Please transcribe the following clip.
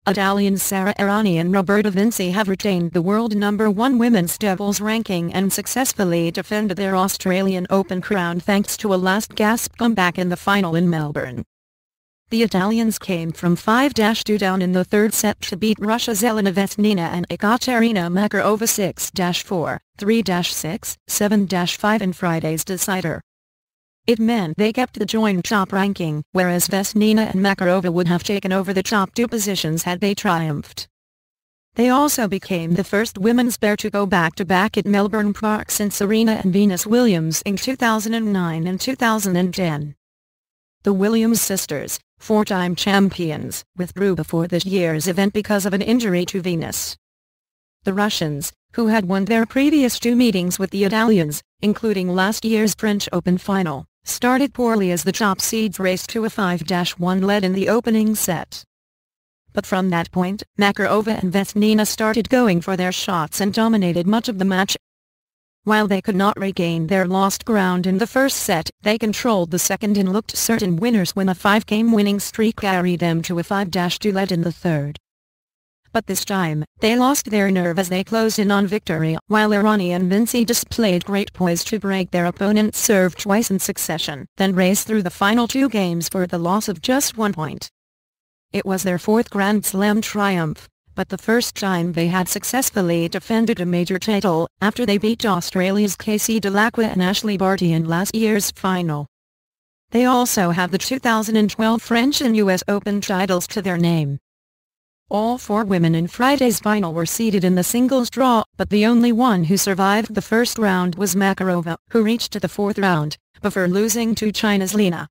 Italian Sara Errani and Roberta Vinci have retained the world #1 women's doubles ranking and successfully defended their Australian Open crown thanks to a last-gasp comeback in the final in Melbourne. The Italians came from 5-2 down in the third set to beat Russia's Elena Vesnina and Ekaterina Makarova 6-4, 3-6, 7-5 in Friday's decider. It meant they kept the joint top ranking, whereas Vesnina and Makarova would have taken over the top 2 positions had they triumphed. They also became the first women's pair to go back-to-back at Melbourne Park since Serena and Venus Williams in 2009 and 2010. The Williams sisters, 4-time champions, withdrew before this year's event because of an injury to Venus. The Russians, who had won their previous 2 meetings with the Italians, including last year's French Open final, started poorly as the top seeds raced to a 5-1 lead in the opening set. But from that point, Makarova and Vesnina started going for their shots and dominated much of the match. While they could not regain their lost ground in the first set, they controlled the second and looked certain winners when a 5-game winning streak carried them to a 5-2 lead in the third. But this time, they lost their nerve as they closed in on victory, while Errani and Vinci displayed great poise to break their opponent's serve twice in succession, then raced through the final 2 games for the loss of just 1 point. It was their 4th Grand Slam triumph, but the first time they had successfully defended a major title, after they beat Australia's Casey Dellacqua and Ashley Barty in last year's final. They also have the 2012 French and US Open titles to their name. All 4 women in Friday's final were seeded in the singles draw, but the only one who survived the first round was Makarova, who reached to the 4th round, before losing to China's Lena.